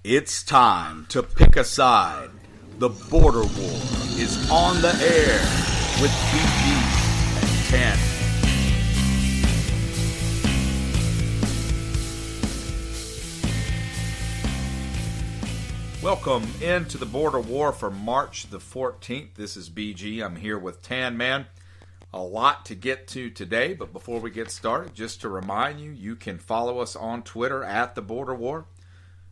It's time to pick a side. The Border War is on the air with BG and TanMan. Welcome into the Border War for March the 14th. This is BG. I'm here with TanMan. A lot to get to today, but before we get started, just to remind you, you can follow us on Twitter at the Border War.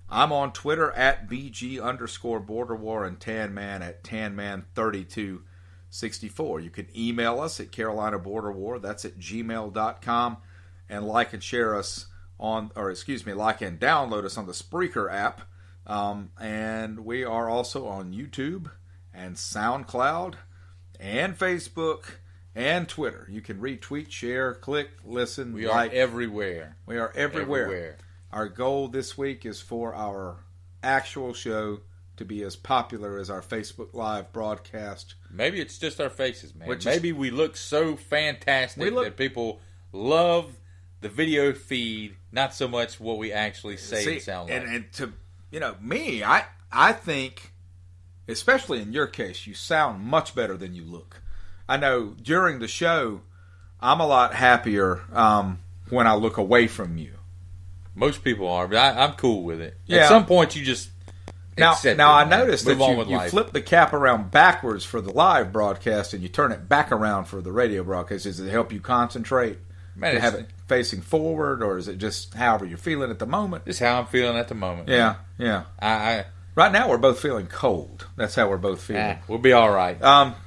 I'm on Twitter at BG_Border War and TanMan at TanMan3264. You can email us at Carolina Border War. That's at gmail.com. And like and share us like and download us on the Spreaker app. And we are also on YouTube and SoundCloud and Facebook and Twitter. You can retweet, share, click, listen, We are everywhere. We are everywhere. Our goal this week is for our actual show to be as popular as our Facebook Live broadcast. Maybe it's just our faces, man. Maybe we look so fantastic that people love the video feed, not so much what we actually say and sound like. And to me, I think, especially in your case, you sound much better than you look. I know during the show, I'm a lot happier when I look away from you. Most people are, but I'm cool with it. Yeah. At some point, you just accept it. Now I noticed that you life. flip the cap around backwards for the live broadcast and you turn it back around for the radio broadcast. Does it help you concentrate? Man, to have it facing forward, or is it just however you're feeling at the moment? Just how I'm feeling at the moment. Yeah, man. yeah. Right now, we're both feeling cold. That's how we're both feeling. We'll be all right.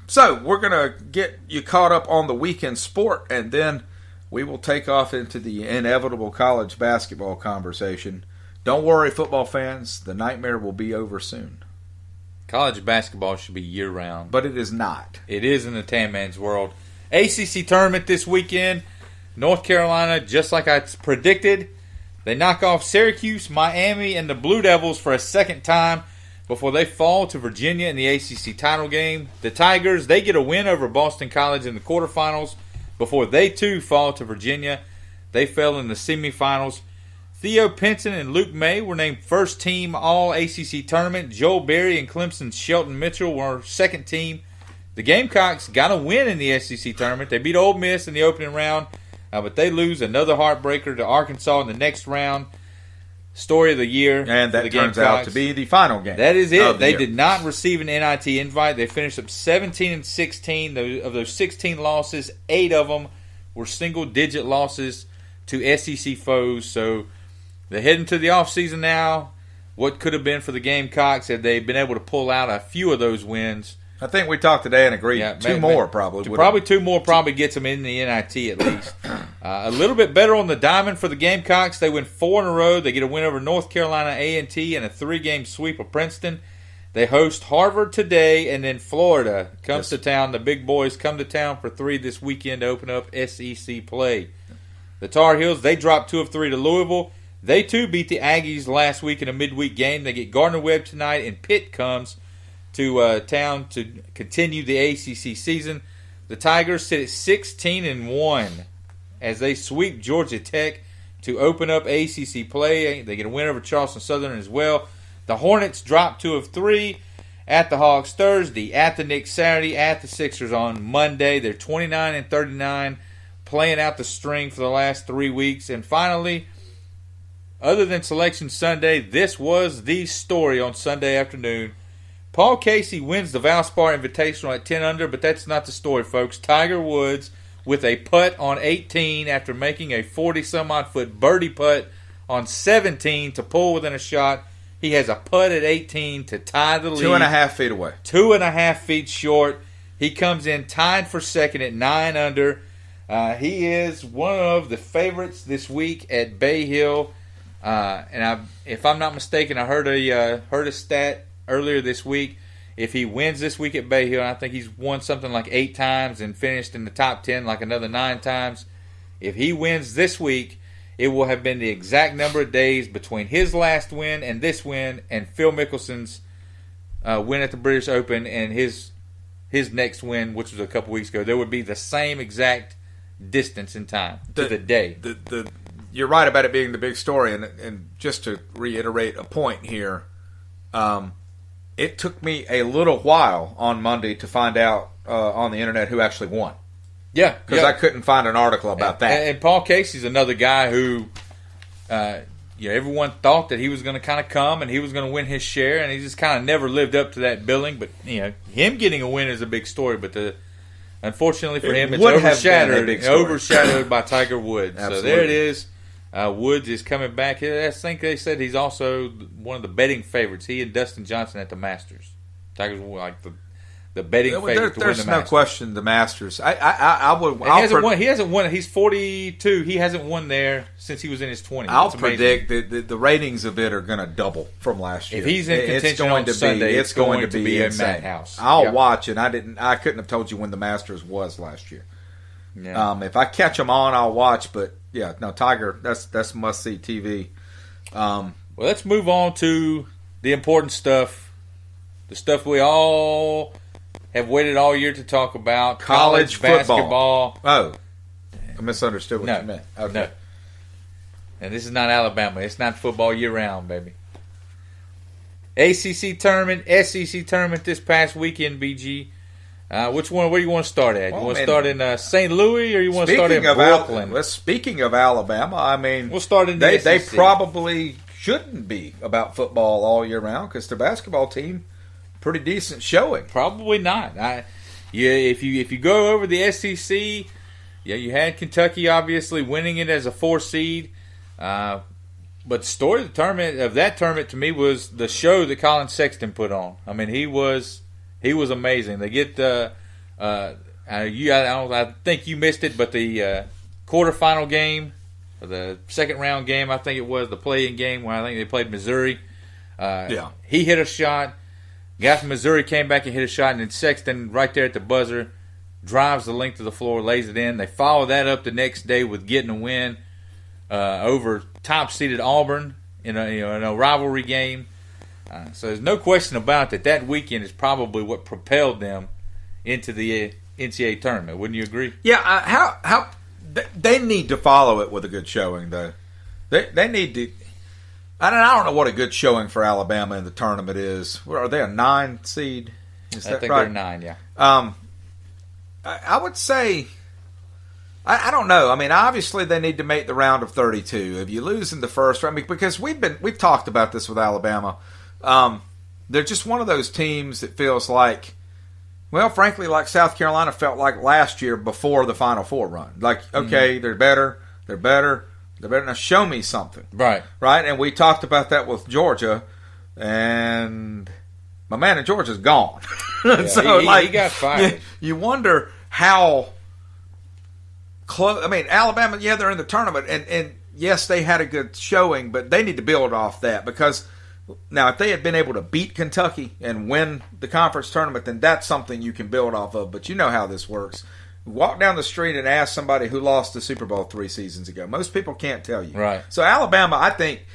So we're going to get you caught up on the weekend sport, and then we will take off into the inevitable college basketball conversation. Don't worry, football fans. The nightmare will be over soon. College basketball should be year-round. But it is not. It is in the TanMan's world. ACC Tournament this weekend. North Carolina, just like I predicted, they knock off Syracuse, Miami, and the Blue Devils for a second time before they fall to Virginia in the ACC title game. The Tigers, they get a win over Boston College in the quarterfinals before they too fall to Virginia. They fell in the semifinals. Theo Pinson and Luke May were named first team All-ACC Tournament. Joel Berry and Clemson's Shelton Mitchell were second team. The Gamecocks got a win in the SEC Tournament. They beat Ole Miss in the opening round. But they lose another heartbreaker to Arkansas in the next round. Story of the year. And that turns out to be the final game. That is it. They did not receive an NIT invite. They finished up 17-16. Of those 16 losses, 8 of them were single-digit losses to SEC foes. So they're heading to the offseason now. What could have been for the Gamecocks had they been able to pull out a few of those wins? I think we talked today and agreed two more probably gets them in the NIT at least. A little bit better on the diamond for the Gamecocks. They win 4 in a row. They get a win over North Carolina A&T and a 3-game sweep of Princeton. They host Harvard today, and then Florida comes to town. The big boys come to town for 3 this weekend to open up SEC play. The Tar Heels, they drop 2 of 3 to Louisville. They too beat the Aggies last week in a midweek game. They get Gardner-Webb tonight, and Pitt comes to town to continue the ACC season. The Tigers sit at 16-1 as they sweep Georgia Tech to open up ACC play. They get a win over Charleston Southern as well. The Hornets drop 2 of 3 at the Hawks Thursday, at the Knicks Saturday, at the Sixers on Monday. They're 29-39, playing out the string for the last 3 weeks. And finally, other than Selection Sunday, this was the story on Sunday afternoon. Paul Casey wins the Valspar Invitational at 10 under, but that's not the story, folks. Tiger Woods with a putt on 18 after making a 40-some-odd foot birdie putt on 17 to pull within a shot. He has a putt at 18 to tie the lead. 2.5 feet away. 2.5 feet short. He comes in tied for second at 9 under. He is one of the favorites this week at Bay Hill. If I'm not mistaken, I heard a stat earlier this week. If he wins this week at Bay Hill, I think he's won something like 8 times and finished in the top 10 like another 9 times. If he wins this week, it will have been the exact number of days between his last win and this win and Phil Mickelson's win at the British Open and his next win, which was a couple weeks ago. There would be the same exact distance in time to the day. you're right about it being the big story. And just to reiterate a point here, it took me a little while on Monday to find out on the internet who actually won. Yeah, because I couldn't find an article about that. And Paul Casey's another guy who, everyone thought that he was going to kind of come and he was going to win his share, and he just kind of never lived up to that billing. But him getting a win is a big story. But unfortunately for him, it's overshadowed by Tiger Woods. Absolutely. So there it is. Woods is coming back. I think they said he's also one of the betting favorites. He and Dustin Johnson at the Masters. Tiger's like the betting favorite to win the Masters. There's no question the Masters. He hasn't won. He's 42. He hasn't won there since he was in his 20s. I'll predict that the ratings of it are going to double from last year. If he's in contention on Sunday, it's going to be a madhouse. I'll watch it. I couldn't have told you when the Masters was last year. Yeah. If I catch them on, I'll watch. But yeah, no, Tiger. That's must see TV. Well, let's move on to the important stuff. The stuff we all have waited all year to talk about. College basketball. Oh, I misunderstood what you meant. Okay. No. And this is not Alabama. It's not football year round, baby. ACC Tournament, SEC Tournament this past weekend, BG. Which one? Where do you want to start at? You want to start in St. Louis, or you want to start in Brooklyn? Speaking of Alabama, I mean, we'll start in the SEC. They probably shouldn't be about football all year round because the basketball team, pretty decent showing. Probably not. If you go over the SEC, you had Kentucky obviously winning it as a 4 seed. But the story of that tournament to me was the show that Colin Sexton put on. I mean, he was amazing. They get I think you missed it, but the quarterfinal game, or the second round game, I think it was the play-in game where I think they played Missouri. He hit a shot. Guy from Missouri came back and hit a shot, and then Sexton right there at the buzzer drives the length of the floor, lays it in. They follow that up the next day with getting a win over top-seeded Auburn in a rivalry game. So there's no question about it that weekend is probably what propelled them into the NCAA tournament. Wouldn't you agree? Yeah. How they need to follow it with a good showing, though. They need to. I don't know what a good showing for Alabama in the tournament is. Are they a 9 seed? Is that right? I think they're 9. Yeah. I would say. I don't know. I mean, obviously they need to make the round of 32. If you lose in the first round, because we've talked about this with Alabama. They're just one of those teams that feels like, well, frankly, like South Carolina felt like last year before the Final Four run. Like, okay, they're better. Now show me something. Right. And we talked about that with Georgia, and my man in Georgia's gone. Yeah, so he got fired. You wonder how close. I mean, Alabama, they're in the tournament, and yes, they had a good showing, but they need to build off that because. Now, if they had been able to beat Kentucky and win the conference tournament, then that's something you can build off of. But you know how this works. Walk down the street and ask somebody who lost the Super Bowl 3 seasons ago. Most people can't tell you. Right. So Alabama, I think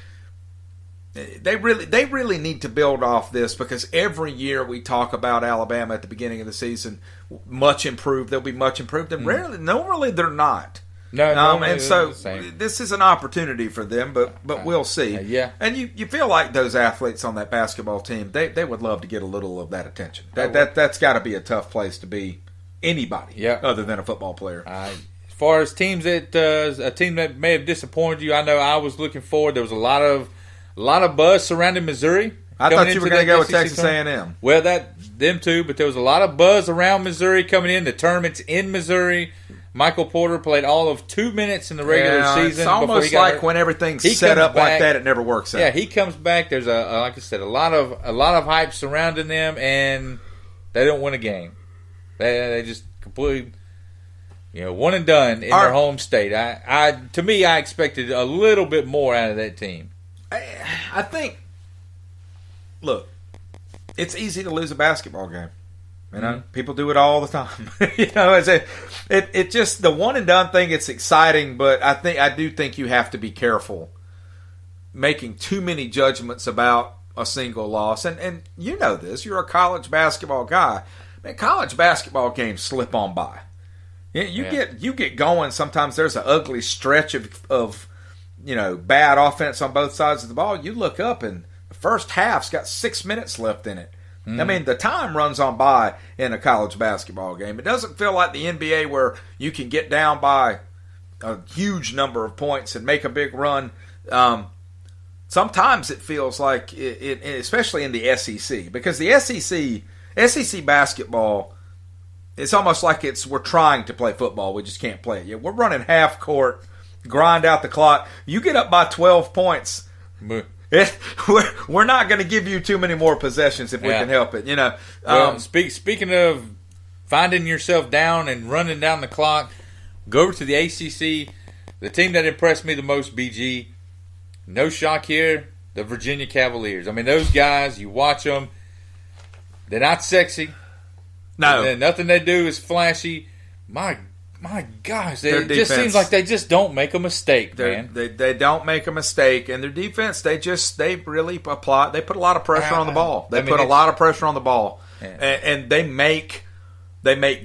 they really need to build off this because every year we talk about Alabama at the beginning of the season, much improved. They'll be much improved, and normally they're not. No, and so this is an opportunity for them, but we'll see. Yeah, and you feel like those athletes on that basketball team, they would love to get a little of that attention. That's got to be a tough place to be anybody other than a football player. As far as teams that a team that may have disappointed you, I know I was looking forward. There was a lot of buzz surrounding Missouri. I thought you were going to go with Texas A&M. Well, them too, but there was a lot of buzz around Missouri coming in. The tournament's in Missouri. Michael Porter played all of 2 minutes in the regular season. It's almost like when everything's set up like that, it never works out. Yeah, he comes back. There's like I said, a lot of hype surrounding them, and they don't win a game. They just completely, one and done in their home state. To me, I expected a little bit more out of that team. I think. Look, it's easy to lose a basketball game. People do it all the time. It's just the one and done thing. It's exciting, but I do think you have to be careful making too many judgments about a single loss. And you know this. You're a college basketball guy. Man, college basketball games slip on by. You get going. Sometimes there's an ugly stretch of bad offense on both sides of the ball, you look up and the first half's got 6 minutes left in it. I mean, the time runs on by in a college basketball game. It doesn't feel like the NBA where you can get down by a huge number of points and make a big run. Sometimes it feels like, especially in the SEC, because the SEC basketball, it's almost like we're trying to play football. We just can't play it yet. We're running half court, grind out the clock. You get up by 12 points. We're not going to give you too many more possessions if we can help it. Well, speaking of finding yourself down and running down the clock, go over to the ACC. The team that impressed me the most, BG, no shock here, the Virginia Cavaliers. I mean, those guys, you watch them, they're not sexy. No. Nothing they do is flashy. My gosh, it just seems like they just don't make a mistake, man. They don't make a mistake, and their defense, they really apply. They put a lot of pressure on the ball. They put a lot of pressure on the ball, and they make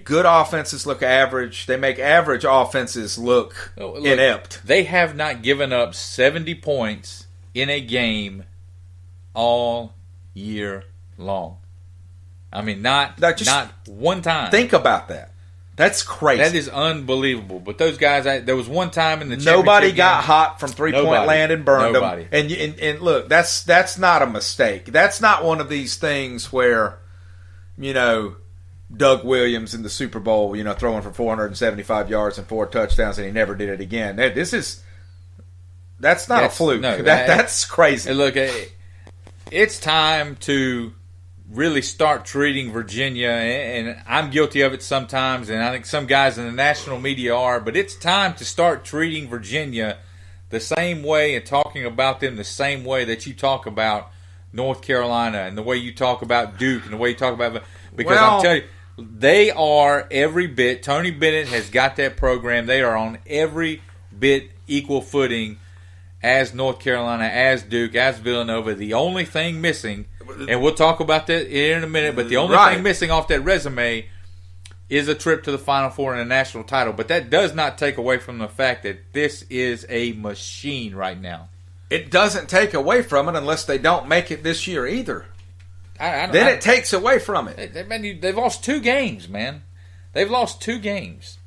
good offenses look average. They make average offenses look inept. They have not given up 70 points in a game all year long. I mean, not one time. Think about that. That's crazy. That is unbelievable. But those guys, there was one time in the nobody got hot from 3-point land and burned them. And look, that's not a mistake. That's not one of these things where, Doug Williams in the Super Bowl, throwing for 475 yards and 4 touchdowns, and he never did it again. That's not a fluke. No, that's crazy. Look, it's time to really start treating Virginia, and I'm guilty of it sometimes, and I think some guys in the national media are, but it's time to start treating Virginia the same way and talking about them the same way that you talk about North Carolina and the way you talk about Duke and the way you talk about – because I'm telling you, they are every bit – Tony Bennett has got that program. They are on every bit equal footing as North Carolina, as Duke, as Villanova. The only thing missing – and we'll talk about that in a minute, but the only thing missing off that resume is a trip to the Final Four and a national title. But that does not take away from the fact that this is a machine right now. It doesn't take away from it unless they don't make it this year either. Then it takes away from it. They've lost 2 games, man. They've lost 2 games.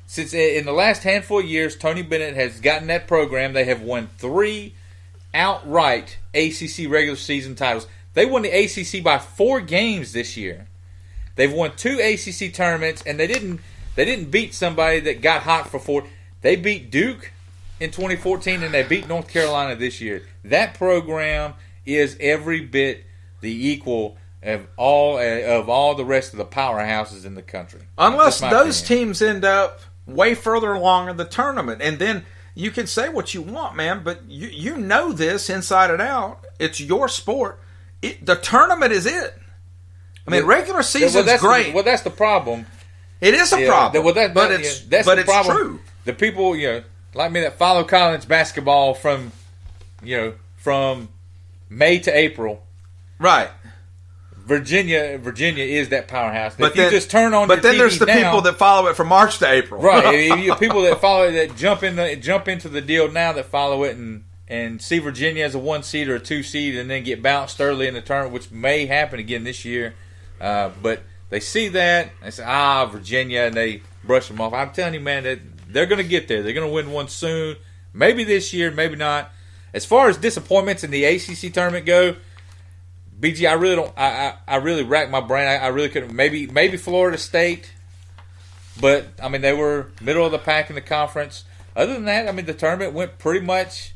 Since in the last handful of years, Tony Bennett has gotten that program. They have won 3 outright ACC regular season titles. They won the ACC by 4 games this year. They've won 2 ACC tournaments, and they didn't beat somebody that got hot for 4. They beat Duke in 2014, and they beat North Carolina this year. That program is every bit the equal of all the rest of the powerhouses in the country. Unless those teams end up way further along in the tournament, and then you can say what you want, man, but you know this inside and out. It's your sport. The tournament is it. I mean, regular season's great. That's the problem. It is a problem, but it's true. The people, like me that follow college basketball from May to April, right? Virginia is that powerhouse. But you just turn on. But then there's the people that follow it from March to April, right? People that follow it, that jump into the deal now, that follow it and see Virginia as a 1 seed or a 2 seed, and then get bounced early in the tournament, which may happen again this year. But they see that, they say, Virginia, and they brush them off. I'm telling you, man, that they're going to get there. They're going to win one soon. Maybe this year, maybe not. As far as disappointments in the ACC tournament go, BG, I really don't. I really racked my brain. I really couldn't. Maybe Florida State, but I mean they were middle of the pack in the conference. Other than that, I mean the tournament went pretty much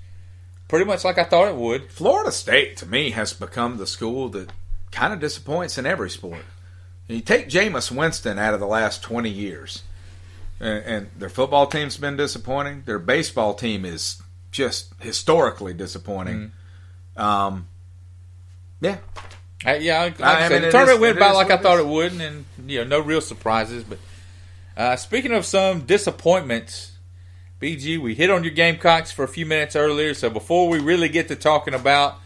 like I thought it would. Florida State to me has become the school that kind of disappoints in every sport. You take Jameis Winston out of the last 20 years, and their football team's been disappointing. Their baseball team is just historically disappointing. Mm-hmm. Yeah. The tournament went about like I thought it would, and no real surprises. But speaking of some disappointments, BG, we hit on your Gamecocks for a few minutes earlier. So before we really get to talking about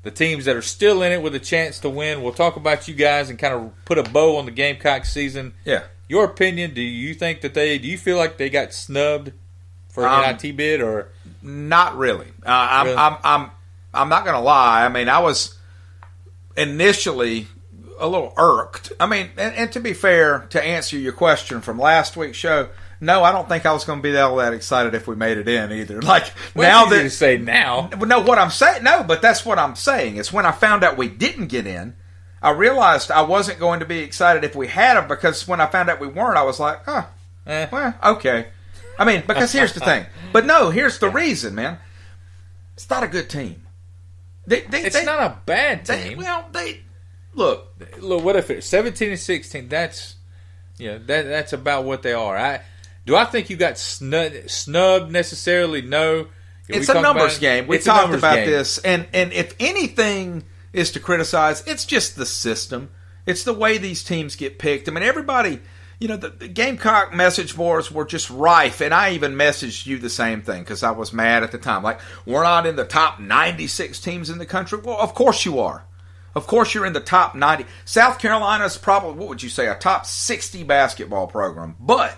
the teams that are still in it with a chance to win, we'll talk about you guys and kind of put a bow on the Gamecocks season. Yeah. Your opinion? Do you think that do you feel like they got snubbed for an NIT bid or? Not really. Really? I'm not going to lie. I mean, I was initially a little irked. I mean, and to be fair, to answer your question from last week's show, no, I don't think I was going to be all that excited if we made it in either. Like, well, now that you say now, no, what I'm saying, no, but that's what I'm saying. It's when I found out we didn't get in, I realized I wasn't going to be excited if we had them, because when I found out we weren't, I was like, well, okay. I mean, because here's the thing. But no, here's the reason, man. It's not a good team. It's not a bad team. Look. What if it's 17 and 16? That's that's about what they are. Do I think you got snubbed necessarily? No. It's a numbers game. We talked about this, and if anything is to criticize, it's just the system. It's the way these teams get picked. I mean, everybody, the Gamecock message boards were just rife, and I even messaged you the same thing because I was mad at the time. Like, we're not in the top 96 teams in the country. Well, of course you are. Of course you're in the top 90. South Carolina's probably, what would you say, a top 60 basketball program. But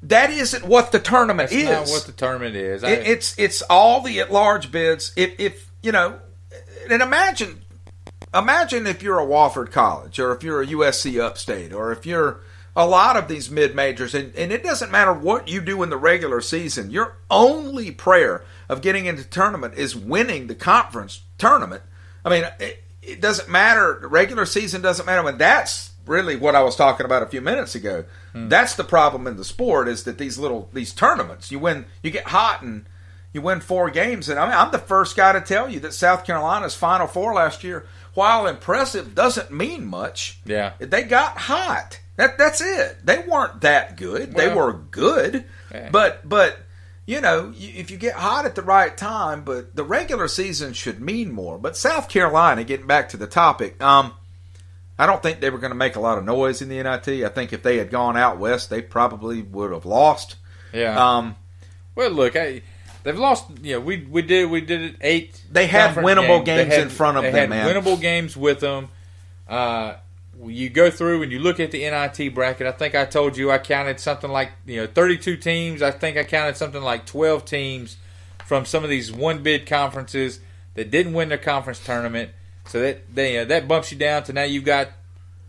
that isn't what the tournament is. That's not what the tournament is. It's all the at-large bids. If and imagine if you're a Wofford College, or if you're a USC Upstate, or if you're a lot of these mid-majors, and it doesn't matter what you do in the regular season, your only prayer of getting into the tournament is winning the conference tournament. I mean, it doesn't matter. The regular season doesn't matter. When that's really what I was talking about a few minutes ago. That's the problem in the sport, is that these tournaments, you get hot and you win 4 games. And I mean, I'm the first guy to tell you that South Carolina's Final Four last year, while impressive, doesn't mean much. Yeah. They got hot. That's it. They weren't that good. They were good. Yeah. But if you get hot at the right time, but the regular season should mean more. But South Carolina, getting back to the topic, I don't think they were going to make a lot of noise in the NIT. I think if they had gone out west, they probably would have lost. Yeah. Well, look, they've lost. We did it 8. They had winnable games in front of them. They had winnable games with them. You go through and you look at the NIT bracket. I think I told you I counted something like 32 teams. I think I counted something like 12 teams from some of these one bid conferences that didn't win their conference tournament. So that bumps you down to now you've got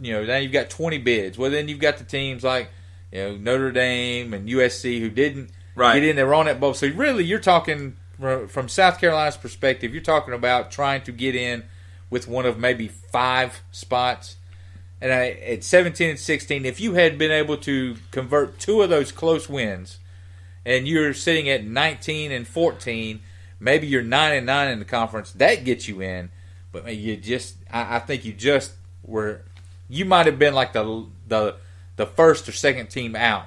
20 bids. Well, then you've got the teams like Notre Dame and USC who didn't get in. They were on that boat. So really, you're talking from South Carolina's perspective. You're talking about trying to get in with one of maybe 5 spots. And at 17 and 16, if you had been able to convert 2 of those close wins, and you're sitting at 19 and 14, maybe you're 9 and 9 in the conference. That gets you in. But I think you might have been like the first or second team out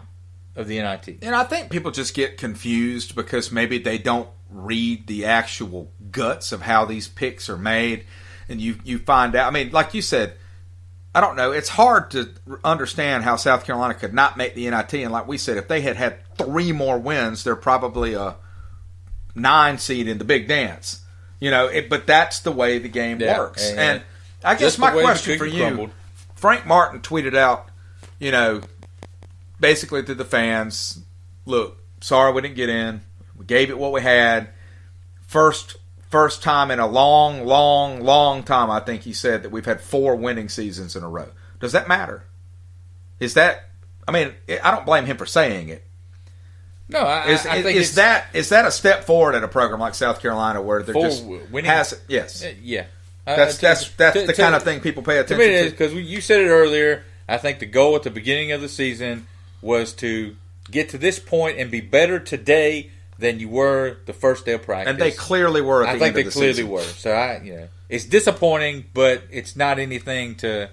of the NIT. And I think people just get confused because maybe they don't read the actual guts of how these picks are made. And you find out, I mean, like you said, I don't know, it's hard to understand how South Carolina could not make the NIT. And like we said, if they had 3 more wins, they're probably a 9 seed in the big dance. But that's the way the game works. And I guess my question for you, Frank Martin tweeted out, basically to the fans, look, sorry we didn't get in. We gave it what we had. First time in a long, long, long time, I think he said, that we've had 4 winning seasons in a row. Does that matter? I don't blame him for saying it. No, I think is that a step forward at a program like South Carolina where they're just winning? Yes, yeah. That's the kind of thing people pay attention to. Because you said it earlier. I think the goal at the beginning of the season was to get to this point and be better today than you were the first day of practice. And they clearly were at the end of the season. I think they clearly were. So it's disappointing, but it's not anything to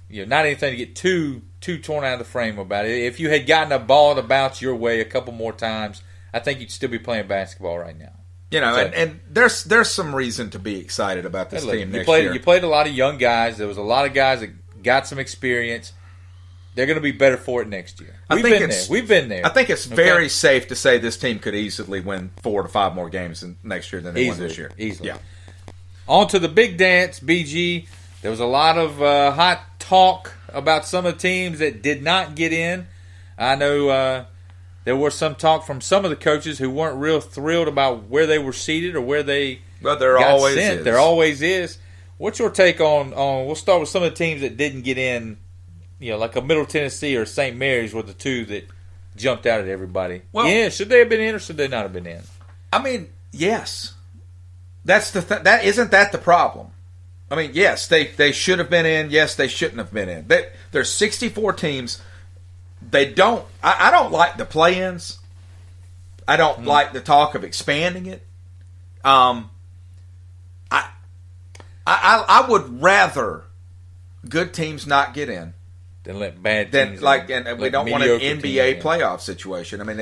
get too torn out of the frame about it. If you had gotten a ball to bounce your way a couple more times, I think you'd still be playing basketball right now. And there's some reason to be excited about this team next year. You played a lot of young guys. There was a lot of guys that got some experience. They're going to be better for it next year. We've been there. I think it's very safe to say this team could easily win 4 to 5 more games next year than they won this year. Easily. Yeah. On to the big dance, BG. There was a lot of hot talk about some of the teams that did not get in. I know There was some talk from some of the coaches who weren't real thrilled about where they were seated or where they got sent. There always is. What's your take on? We'll start with some of the teams that didn't get in. Like a Middle Tennessee or St. Mary's were the two that jumped out at everybody. Well, yeah, should they have been in or should they not have been in? I mean, yes. That's that isn't that the problem? I mean, yes, they should have been in. Yes, they shouldn't have been in. There's 64 teams. They don't. I don't like the play-ins. I don't like the talk of expanding it. I would rather good teams not get in than let bad teams and we don't want an NBA playoff situation. I mean,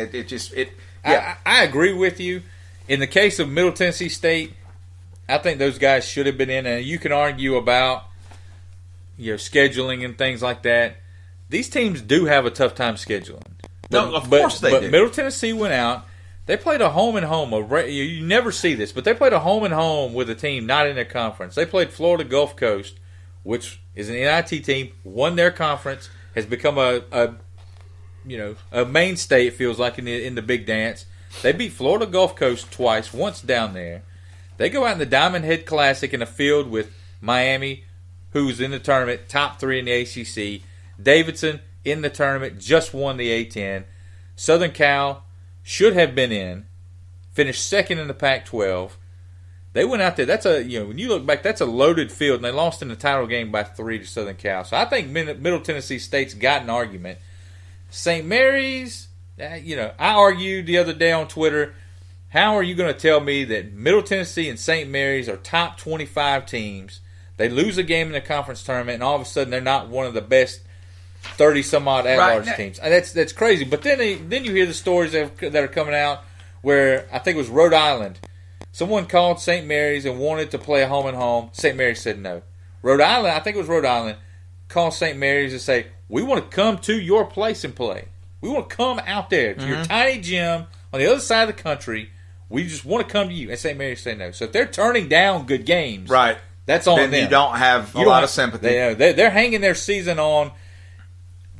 Yeah, I agree with you. In the case of Middle Tennessee State, I think those guys should have been in. And you can argue about scheduling and things like that. These teams do have a tough time scheduling. Of course they do. But Middle Tennessee went out. They played a home and home. You never see this, but they played a home and home with a team not in their conference. They played Florida Gulf Coast, which is an NIT team, won their conference, has become a mainstay. It feels like in the big dance. They beat Florida Gulf Coast twice, once down there. They go out in the Diamond Head Classic in a field with Miami, who's in the tournament, top 3 in the ACC. Davidson in the tournament, just won the A-10. Southern Cal should have been in, finished second in the Pac-12. They went out there. That's when you look back, that's a loaded field, and they lost in the title game by 3 to Southern Cal. So I think Middle Tennessee State's got an argument. St. Mary's, I argued the other day on Twitter, how are you going to tell me that Middle Tennessee and St. Mary's are top 25 teams? They lose a game in the conference tournament, and all of a sudden they're not one of the best 30-some-odd at-large teams. And that's crazy. But then you hear the stories that are coming out where I think it was Rhode Island. Someone called St. Mary's and wanted to play a home and home. St. Mary's said no. Rhode Island, I think it was Rhode Island, called St. Mary's and say, we want to come to your place and play. We want to come out there to your tiny gym on the other side of the country. We just want to come to you. And St. Mary's said no. So if they're turning down good games, right, that's on them. You don't have a lot of sympathy. They're hanging their season on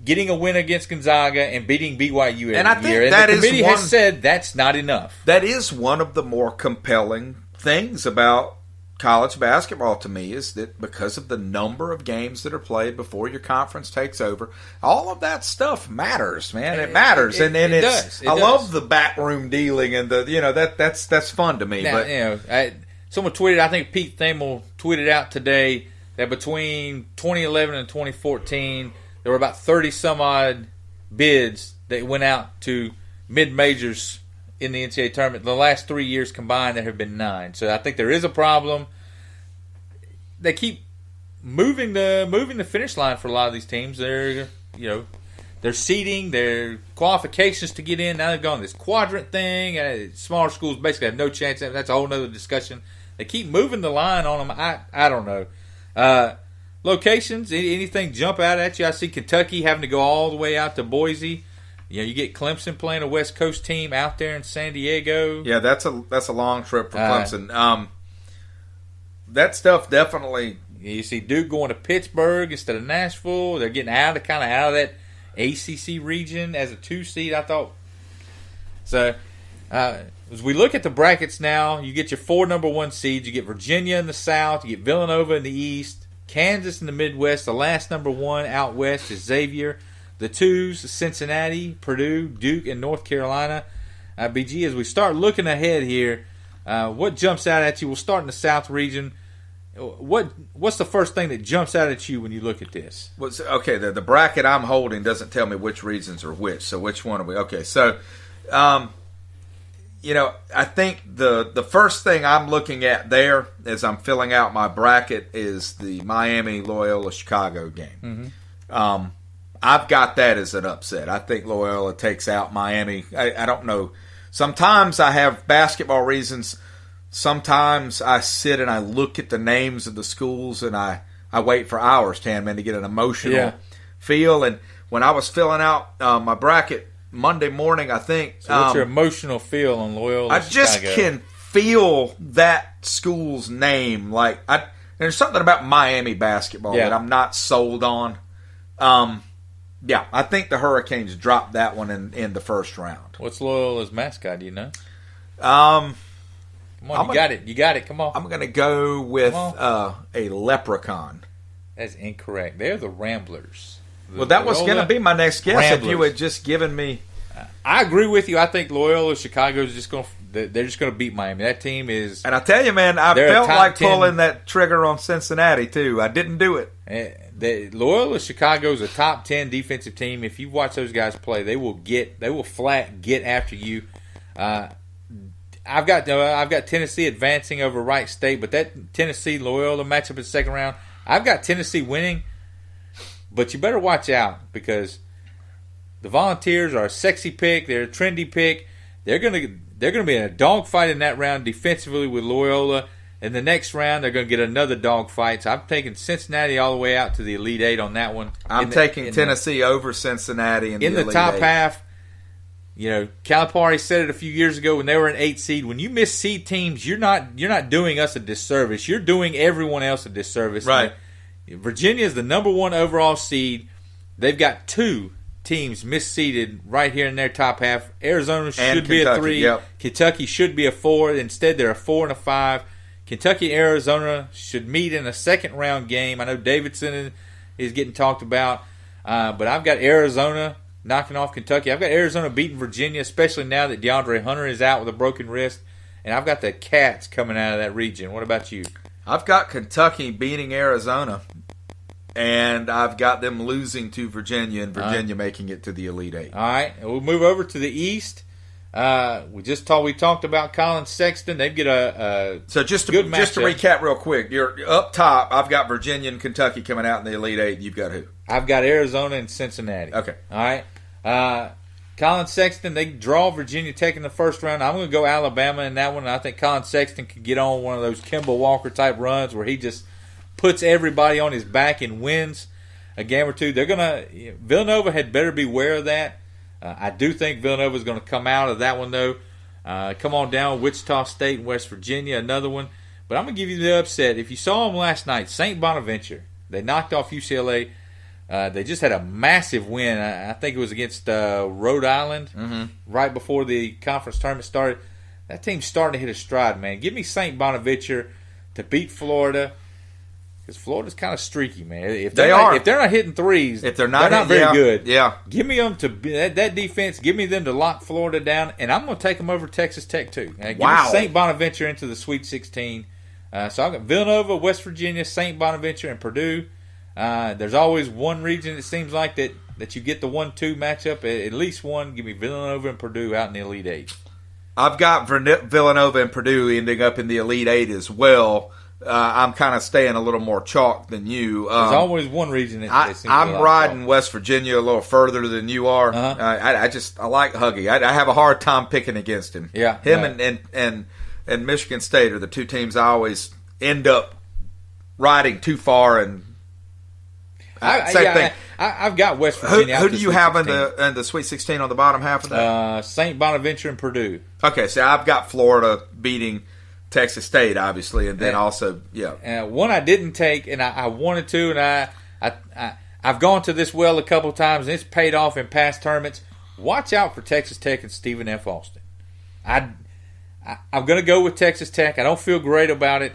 getting a win against Gonzaga and beating BYU every year. And the committee has said that's not enough. That is one of the more compelling things about college basketball to me, is that because of the number of games that are played before your conference takes over, all of that stuff matters, man. It matters. It does. I love the backroom dealing and that's fun to me. Now, but someone tweeted, I think Pete Thamel tweeted out today that between 2011 and 2014, there were about 30-some-odd bids that went out to mid-majors in the NCAA tournament. The last 3 years combined, there have been 9. So I think there is a problem. They keep moving the finish line for a lot of these teams. They're seeding, their qualifications to get in. Now they've gone this quadrant thing. Smaller schools basically have no chance. That's a whole other discussion. They keep moving the line on them. I don't know. Locations, anything jump out at you? I see Kentucky having to go all the way out to Boise. You get Clemson playing a West Coast team out there in San Diego. Yeah, that's a long trip for Clemson. That stuff definitely. You see Duke going to Pittsburgh instead of Nashville. They're getting out of that ACC region as a 2 seed. I thought so. As we look at the brackets now, you get your 4 number 1 seeds. You get Virginia in the South. You get Villanova in the East. Kansas in the Midwest. The last number 1 out west is Xavier. The 2s, Cincinnati, Purdue, Duke, and North Carolina. BG, as we start looking ahead here, what jumps out at you? We'll start in the South region. What's the first thing that jumps out at you when you look at this? Okay, the bracket I'm holding doesn't tell me which regions are which. So which one are we? Okay, so I think the first thing I'm looking at there as I'm filling out my bracket is the Miami Loyola Chicago game. Mm-hmm. I've got that as an upset. I think Loyola takes out Miami. I don't know. Sometimes I have basketball reasons. Sometimes I sit and I look at the names of the schools and I wait for hours, TanMan, to get an emotional feel. And when I was filling out my bracket Monday morning, I think. So what's your emotional feel on Loyola I just Chicago? Can feel that school's name. There's something about Miami basketball that I'm not sold on. Yeah, I think the Hurricanes dropped that one in the first round. What's Loyola's mascot? Do you know? Come on, you got it. You got it. Come on. I'm going to go with a leprechaun. That's incorrect. They're the Ramblers. Well, that was going to be my next guess Ramblers. if you had just given me. I agree with you. I think Loyola Chicago is just going to. They're just going to beat Miami. That team is. And I tell you, man, I felt like pulling that trigger on Cincinnati too. I didn't do it. Loyola Chicago is a top 10 defensive team. If you watch those guys play, they will flat get after you. I've got Tennessee advancing over Wright State, but that Tennessee Loyola matchup in the second round, I've got Tennessee winning. But you better watch out because the Volunteers are a sexy pick. They're a trendy pick. They're gonna be in a dogfight in that round defensively with Loyola. In the next round, they're going to get another dogfight. So I'm taking Cincinnati all the way out to the Elite Eight on that one. I'm taking Tennessee over Cincinnati in the top Eight. Half. You know, Calipari said it a few years ago when they were an 8 seed. When you miss seed teams, you're not doing us a disservice. You're doing everyone else a disservice. Right. Virginia is the number 1 overall seed. They've got 2 teams misseeded right here in their top half. Arizona should be a 3. Yep. Kentucky should be a 4. Instead, they're a 4 and a 5. Kentucky and Arizona should meet in a second round game. I know Davidson is getting talked about, but I've got Arizona knocking off Kentucky. I've got Arizona beating Virginia, especially now that DeAndre Hunter is out with a broken wrist. And I've got the Cats coming out of that region. What about you? I've got Kentucky beating Arizona. And I've got them losing to Virginia and Virginia making it to the Elite Eight. All right. We'll move over to the East. We talked about Colin Sexton. They've got a so just to good matchup. Just to recap real quick, you're up top. I've got Virginia and Kentucky coming out in the Elite Eight. You've got who? I've got Arizona and Cincinnati. Okay. All right. Colin Sexton, they draw Virginia Tech in the first round. I'm going to go Alabama in that one. I think Colin Sexton could get on one of those Kemba Walker type runs where he just puts everybody on his back and wins a game or two. Villanova had better beware of that. I do think Villanova is going to come out of that one, though. Come on down, Wichita State and West Virginia, another one. But I'm going to give you the upset. If you saw them last night, St. Bonaventure, they knocked off UCLA. They just had a massive win. I think it was against Rhode Island right before the conference tournament started. That team's starting to hit a stride, man. Give me St. Bonaventure to beat Florida. Because Florida's kind of streaky, man. If they're not hitting threes, they're not very good. Yeah. Give me them to that defense. Give me them to lock Florida down, and I'm going to take them over Texas Tech too. Give me St. Bonaventure into the Sweet 16. So I've got Villanova, West Virginia, St. Bonaventure, and Purdue. There's always one region it seems like that you get the 1-2 matchup. At least one. Give me Villanova and Purdue out in the Elite Eight. I've got Villanova and Purdue ending up in the Elite Eight as well. I'm kind of staying a little more chalk than you. There's always one region that seems I'm riding West Virginia a little further than you are. I like Huggy. I have a hard time picking against him. Yeah, and Michigan State are the 2 teams I always end up riding too far. And same thing. I've got West Virginia. Who do you have in the Sweet 16 on the bottom half of that? St. Bonaventure and Purdue. Okay, so I've got Florida beating Texas State, obviously, and then also, one I didn't take, and I wanted to, and I've gone to this well a couple of times, and it's paid off in past tournaments. Watch out for Texas Tech and Stephen F. Austin. I'm going to go with Texas Tech. I don't feel great about it.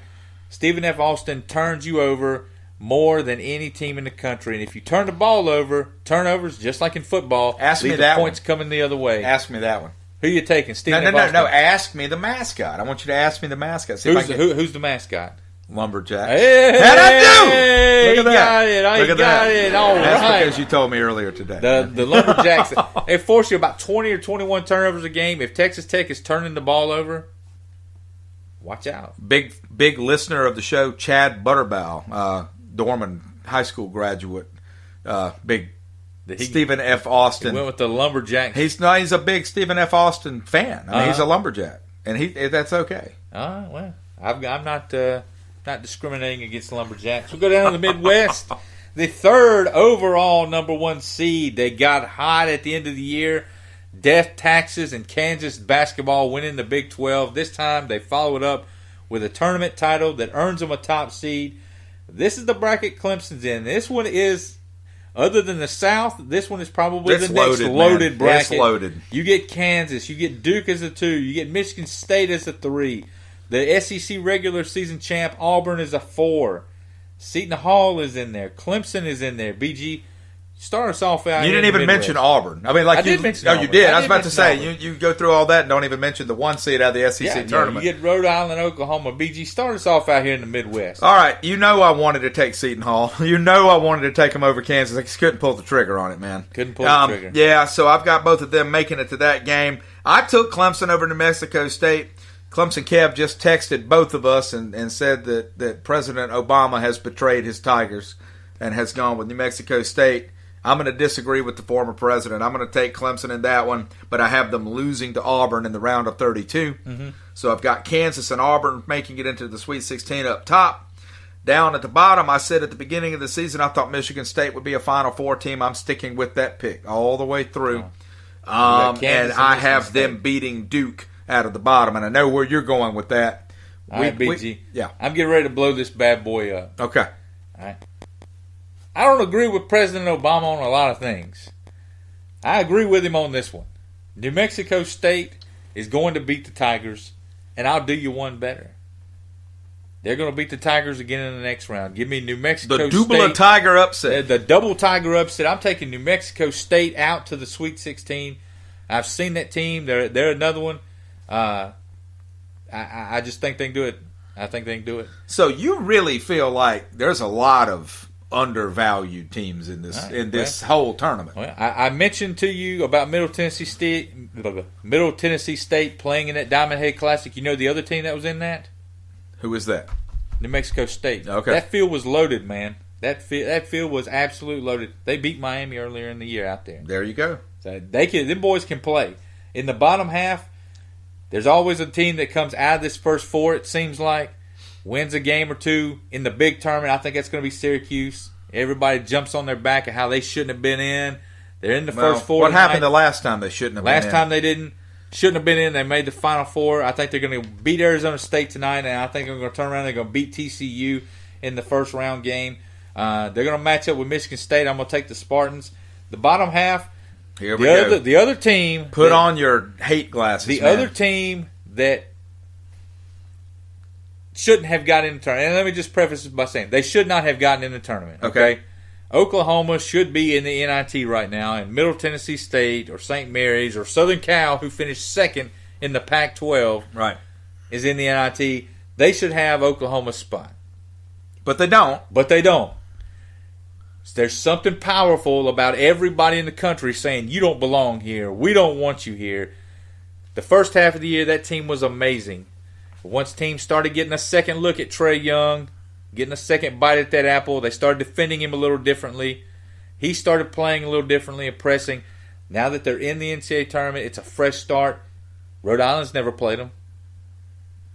Stephen F. Austin turns you over more than any team in the country, and if you turn the ball over, turnovers, just like in football, leave the points coming the other way. Ask me that one. Who are you taking? Stephen No. Ask me the mascot. I want you to ask me the mascot. Who's the mascot? Lumberjack. Hey, how'd I do? Look at that. I got it. All right. That's because you told me earlier today. The Lumberjacks, they force you about 20 or 21 turnovers a game. If Texas Tech is turning the ball over, watch out. Big listener of the show, Chad Butterbow, Dorman High School graduate. Stephen F. Austin. He went with the Lumberjacks. He's a big Stephen F. Austin fan. I mean, he's a lumberjack, and that's okay. Well, I'm not discriminating against Lumberjacks. We'll go down to the Midwest. The 3rd overall number 1 seed. They got hot at the end of the year. Death, taxes, and Kansas basketball winning the Big 12. This time they follow it up with a tournament title that earns them a top seed. This is the bracket Clemson's in. This one is Other than the South, this one is probably It's the next loaded, loaded man. bracket. It's loaded. You get Kansas, you get Duke as a 2, you get Michigan State as a 3. The SEC regular season champ Auburn is a 4. Seton Hall is in there. Clemson is in there. BG, start us off out. You didn't even mention Auburn. I mean, like I did mention Auburn. You did. I was about to say Auburn. you go through all that and don't even mention the 1 seed out of the SEC tournament. You get Rhode Island, Oklahoma. BG, start us off out here in the Midwest. All right, you know I wanted to take Seton Hall. You know I wanted to take them over Kansas. I just couldn't pull the trigger on it, man. Couldn't pull the trigger. Yeah, so I've got both of them making it to that game. I took Clemson over New Mexico State. Clemson Kev just texted both of us and said that President Obama has betrayed his Tigers and has gone with New Mexico State. I'm going to disagree with the former president. I'm going to take Clemson in that one, but I have them losing to Auburn in the round of 32. Mm-hmm. So I've got Kansas and Auburn making it into the Sweet 16 up top. Down at the bottom, I said at the beginning of the season I thought Michigan State would be a Final Four team. I'm sticking with that pick all the way through. And I have them beating Duke out of the bottom, and I know where you're going with that. All right, BG. Yeah. I'm getting ready to blow this bad boy up. Okay. All right. I don't agree with President Obama on a lot of things. I agree with him on this one. New Mexico State is going to beat the Tigers, and I'll do you one better. They're going to beat the Tigers again in the next round. Give me New Mexico State. The double Tiger upset. The double Tiger upset. I'm taking New Mexico State out to the Sweet 16. I've seen that team. They're another one. I just think they can do it. I think they can do it. So you really feel like there's a lot of undervalued teams in this whole tournament. Well, I mentioned to you about Middle Tennessee State playing in that Diamond Head Classic. You know the other team that was in that? Who is that? New Mexico State. Okay. That field was loaded, man. That field was absolutely loaded. They beat Miami earlier in the year out there. There you go. So them boys can play. In the bottom half, there's always a team that comes out of this first 4, it seems like, wins a game or two in the big tournament. I think that's going to be Syracuse. Everybody jumps on their back of how they shouldn't have been in. They're in the first 4. What happened the last time they shouldn't have been in? Last time they shouldn't have been in. They made the Final Four. I think they're going to beat Arizona State tonight, and I think they're going to turn around and they're going to beat TCU in the first round game. They're going to match up with Michigan State. I'm going to take the Spartans. The bottom half, here we go. The other team. Put on your hate glasses, The man. other team that shouldn't have gotten in the tournament. And let me just preface this by saying they should not have gotten in the tournament. Okay? Oklahoma should be in the NIT right now, and Middle Tennessee State or St. Mary's or Southern Cal, who finished second in the Pac-12, is in the NIT. They should have Oklahoma's spot. But they don't. There's something powerful about everybody in the country saying, you don't belong here. We don't want you here. The first half of the year, that team was amazing. But once teams started getting a second look at Trae Young, getting a second bite at that apple, they started defending him a little differently. He started playing a little differently and pressing. Now that they're in the NCAA tournament, it's a fresh start. Rhode Island's never played them.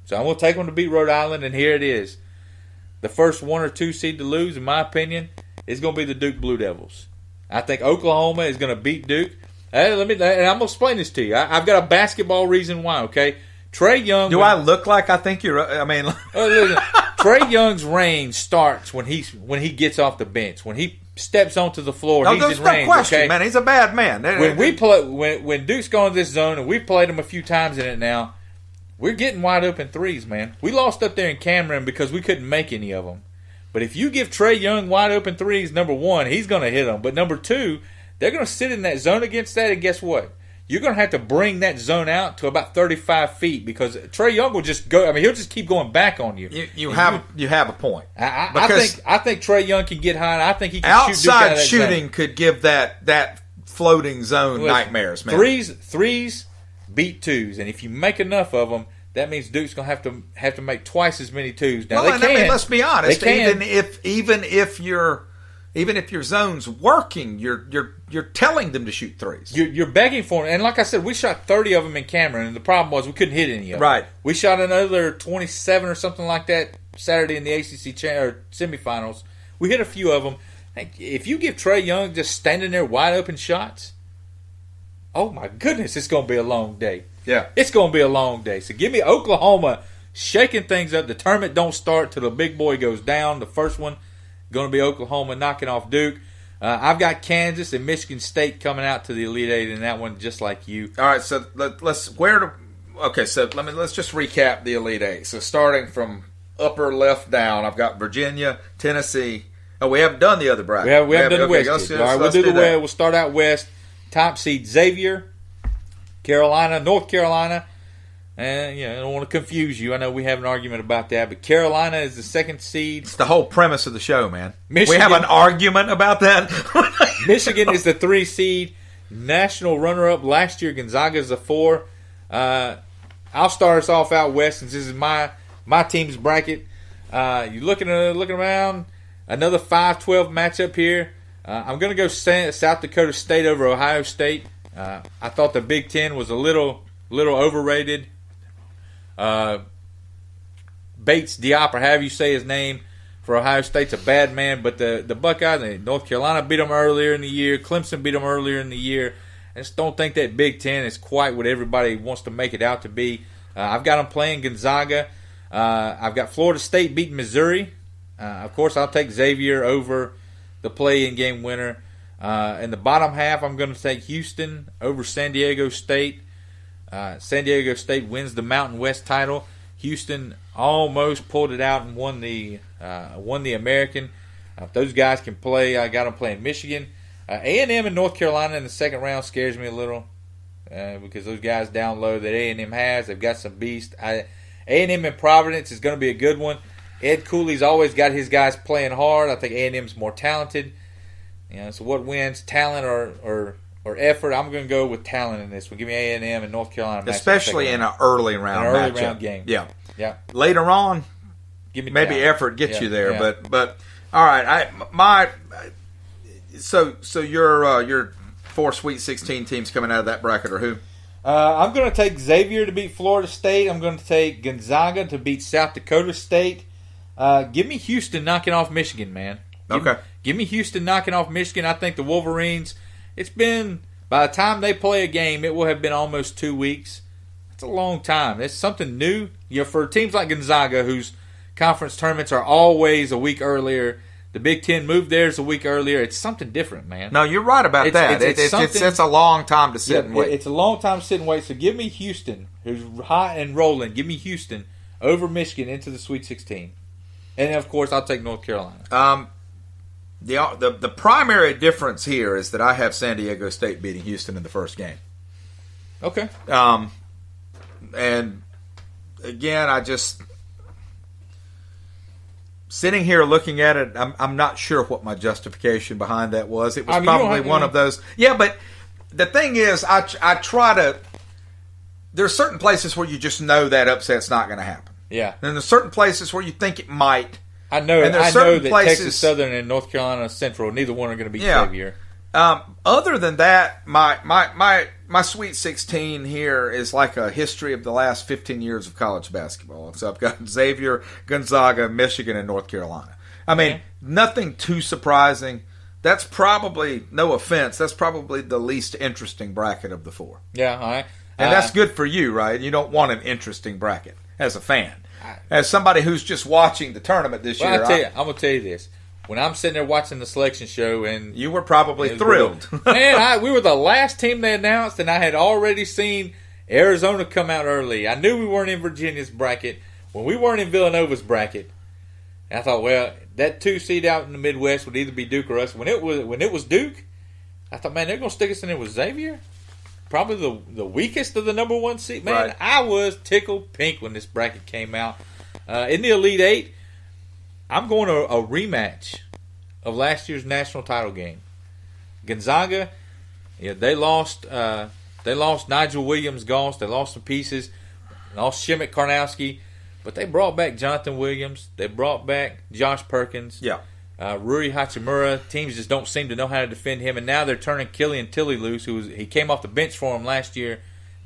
So I'm going to take them to beat Rhode Island, and here it is. The first 1 or 2 seed to lose, in my opinion, is going to be the Duke Blue Devils. I think Oklahoma is going to beat Duke. And I'm going to explain this to you. I've got a basketball reason why, okay? Trae Young. Do I look like I think you're? Listen, Trae Young's reign starts when he gets off the bench. When he steps onto the floor, he's in range. No question, okay? man. He's a bad man. When Duke's gone to this zone, and we've played him a few times in it now, we're getting wide open threes, man. We lost up there in Cameron because we couldn't make any of them. But if you give Trae Young wide open threes, number one, he's going to hit them. But number two, they're going to sit in that zone against that, and guess what? You're going to have to bring that zone out to about 35 feet because Trae Young will just go. I mean, he'll just keep going back on you. You have a point. I think Trae Young can get high, and I think he can outside shoot shooting zone. Could give that floating zone nightmares, man. Threes beat twos, and if you make enough of them, that means Duke's going to have to make twice as many twos. Now well, they can. I mean, let's be honest. Even if your zone's working, you're telling them to shoot threes. You're begging for them. And like I said, we shot 30 of them in Cameron, and the problem was we couldn't hit any of them. Right. We shot another 27 or something like that Saturday in the ACC semifinals. We hit a few of them. If you give Trae Young just standing there wide open shots, oh my goodness, it's going to be a long day. Yeah. It's going to be a long day. So give me Oklahoma shaking things up. The tournament don't start till the big boy goes down. The first one going to be Oklahoma knocking off Duke. I've got Kansas and Michigan State coming out to the Elite Eight in that one, just like you. All right, so let's just recap the Elite Eight. So starting from upper left down, I've got Virginia, Tennessee. Oh, we haven't done the other bracket. We haven't done the West. All right, we'll do the West. We'll start out West. Top seed Xavier, Carolina, North Carolina. And I don't want to confuse you. I know we have an argument about that, but Carolina is the second seed. It's the whole premise of the show, man. We have an argument about that. Michigan is the 3 seed. National runner-up last year. Gonzaga is the 4. I'll start us off out west since this is my team's bracket. You're looking around. Another 5-12 matchup here. I'm going to go South Dakota State over Ohio State. I thought the Big Ten was a little overrated. Bates Diop, or however you say his name, for Ohio State's a bad man. But the Buckeyes, North Carolina beat them earlier in the year. Clemson beat them earlier in the year. I just don't think that Big Ten is quite what everybody wants to make it out to be. I've got them playing Gonzaga. I've got Florida State beating Missouri. Of course, I'll take Xavier over the play-in game winner. In the bottom half, I'm going to take Houston over San Diego State. San Diego State wins the Mountain West title. Houston almost pulled it out and won the American. If those guys can play, I got them playing Michigan. A&M and North Carolina in the second round scares me a little because those guys down low that A&M has, they've got some beast. A&M and Providence is going to be a good one. Ed Cooley's always got his guys playing hard. I think A&M's more talented. So what wins, talent or effort? I'm going to go with talent in this one. Give me A&M and North Carolina, especially in an early round game. Yeah. Later on, give me maybe talent. Effort gets you there, but all right. So your 4 Sweet 16 teams coming out of that bracket are who? I'm going to take Xavier to beat Florida State. I'm going to take Gonzaga to beat South Dakota State. Give me Houston knocking off Michigan, man. Give me Houston knocking off Michigan. I think the Wolverines, it's been, by the time they play a game, it will have been almost 2 weeks. That's a long time. That's something new. For teams like Gonzaga, whose conference tournaments are always a week earlier, the Big Ten moved theirs a week earlier. It's something different, man. No, you're right about that. It's a long time to sit and wait. It's a long time to sit and wait. So give me Houston, who's hot and rolling. Give me Houston over Michigan into the Sweet 16. And, of course, I'll take North Carolina. The primary difference here is that I have San Diego State beating Houston in the first game. Okay. And, again, I just... Sitting here looking at it, I'm not sure what my justification behind that was. It was probably one of those... Yeah, but the thing is, I try to... There are certain places where you just know that upset's not going to happen. Yeah. And there's certain places where you think it might. I know that Texas Southern and North Carolina Central, neither one are going to be Xavier. Other than that, my Sweet 16 here is like a history of the last 15 years of college basketball. So I've got Xavier, Gonzaga, Michigan, and North Carolina. I mean, nothing too surprising. That's probably, no offense, that's probably the least interesting bracket of the 4. Yeah, all right. And that's good for you, right? You don't want an interesting bracket as a fan. As somebody who's just watching the tournament this year. I'm going to tell you this. When I'm sitting there watching the selection show, and you were probably thrilled. Man, we were the last team they announced, and I had already seen Arizona come out early. I knew we weren't in Virginia's bracket. When we weren't in Villanova's bracket, I thought, well, that 2 seed out in the Midwest would either be Duke or us. When it was Duke, I thought, man, they're going to stick us in there with Xavier. Probably the weakest of the number 1 seed. Man, right. I was tickled pink when this bracket came out. In the Elite Eight, I'm going to a rematch of last year's national title game. Gonzaga, they lost Nigel Williams-Goss. They lost some pieces. Lost Shimmick Karnowski. But they brought back Jonathan Williams. They brought back Josh Perkins. Yeah. Rui Hachimura. Teams just don't seem to know how to defend him. And now they're turning Killian Tilly loose, he came off the bench for him last year.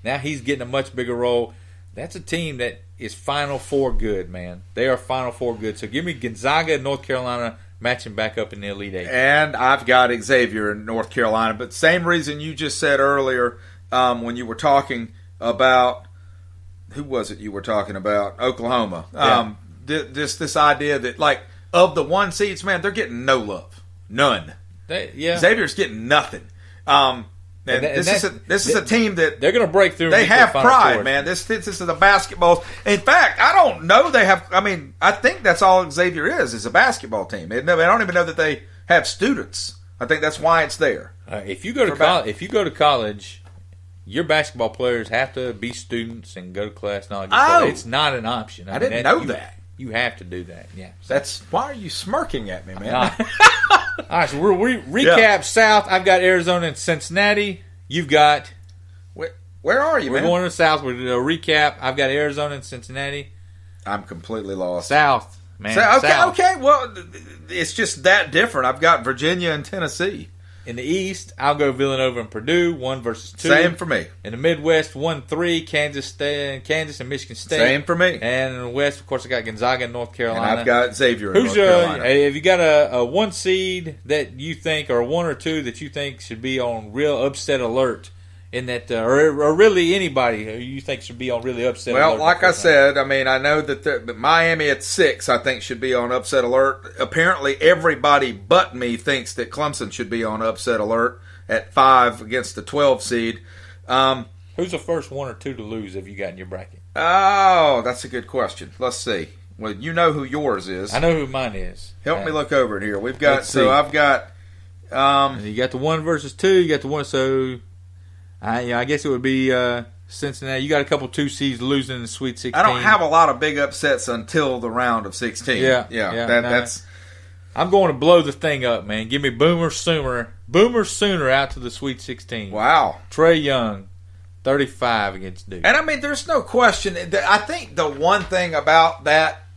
Now he's getting a much bigger role. That's a team that is Final Four good, man. They are Final Four good. So give me Gonzaga and North Carolina matching back up in the Elite Eight. And I've got Xavier in North Carolina. But same reason you just said earlier when you were talking about, who was it you were talking about? Oklahoma. Yeah. This idea that, like, of the 1 seeds, man, they're getting no love. None. Xavier's getting nothing. This is a team that they're going to break through. They have pride, four. man. This is a basketball. In fact, I don't know they have. I mean, I think that's all Xavier is a basketball team. I don't even know that they have students. I think that's why it's there. If you go to college, your basketball players have to be students and go to class. It's not an option. I didn't know that. You have to do that. Yeah. Why are you smirking at me, man? All right, so we'll recap South. I've got Arizona and Cincinnati. You've got... Where are you, man? We're going to the South. We're doing a recap. I've got Arizona and Cincinnati. I'm completely lost. South, man. Okay. Well, it's just that different. I've got Virginia and Tennessee. In the East, I'll go Villanova and Purdue, 1 versus 2. Same for me. In the Midwest, 1-3, Kansas and Michigan State. Same for me. And in the West, of course, I got Gonzaga and North Carolina. And I've got Xavier and North Carolina. Have you got a 1 seed that you think, or 1 or 2 that you think should be on real upset alert? In that, or really anybody who you think should be on really upset alert? Well, like I said, I mean, I know that Miami at 6, I think, should be on upset alert. Apparently, everybody but me thinks that Clemson should be on upset alert at 5 against the 12 seed. Who's the first 1 or 2 to lose have you got in your bracket? Oh, that's a good question. Let's see. Well, you know who yours is. I know who mine is. Help me look over it here. We've got, I've got... you got the 1 versus 2, you got the 1, so... I guess it would be Cincinnati. You got a couple 2 seeds losing in the Sweet 16. I don't have a lot of big upsets until the round of 16. That's. I'm going to blow the thing up, man. Give me Boomer Sooner out to the Sweet 16. Wow. Trae Young, 35 against Duke. And I mean, there's no question. I think the one thing about that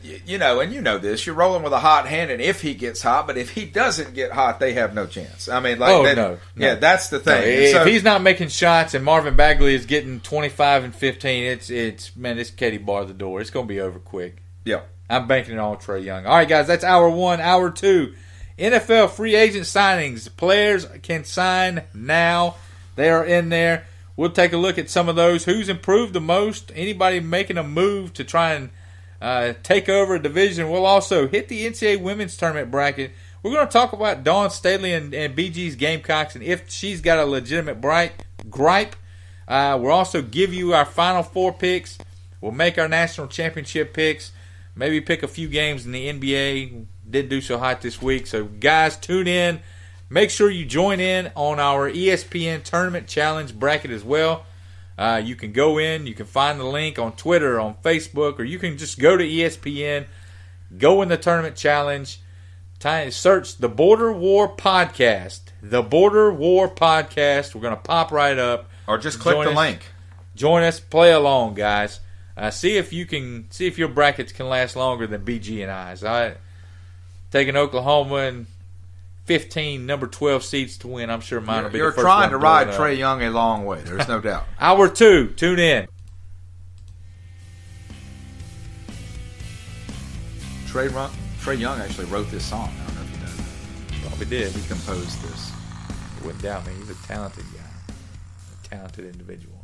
you know, and you know this, you're rolling with a hot hand, and if he gets hot, but if he doesn't get hot, they have no chance. I mean, no. Yeah, that's the thing. If he's not making shots and Marvin Bagley is getting 25 and 15, it's Katie bar the door. It's going to be over quick. Yeah. I'm banking it on Trae Young. All right, guys, that's hour 1. Hour 2, NFL free agent signings. Players can sign now. They are in there. We'll take a look at some of those. Who's improved the most? Anybody making a move to try and take over a division? We'll also hit the NCAA Women's Tournament bracket. We're going to talk about Dawn Staley and BG's Gamecocks and if she's got a legitimate gripe. We'll also give you our Final Four picks. We'll make our national championship picks. Maybe pick a few games in the NBA. Didn't do so hot this week. So, guys, tune in. Make sure you join in on our ESPN Tournament Challenge bracket as well. You can go in, you can find the link on Twitter, on Facebook, or you can just go to ESPN, go in the Tournament Challenge, search the Border War Podcast. The Border War Podcast. We're going to pop right up. Or just click the link. Join us, play along, guys. See if your brackets can last longer than BG and I's. Taking Oklahoma and 15 number 12 seeds to win. I'm sure mine will be the first one. You're trying to ride Trae Young a long way. There's no doubt. Hour 2. Tune in. Trae Young actually wrote this song. I don't know if you know that. Probably did. He composed this. Wouldn't doubt me. He's a talented guy. A talented individual.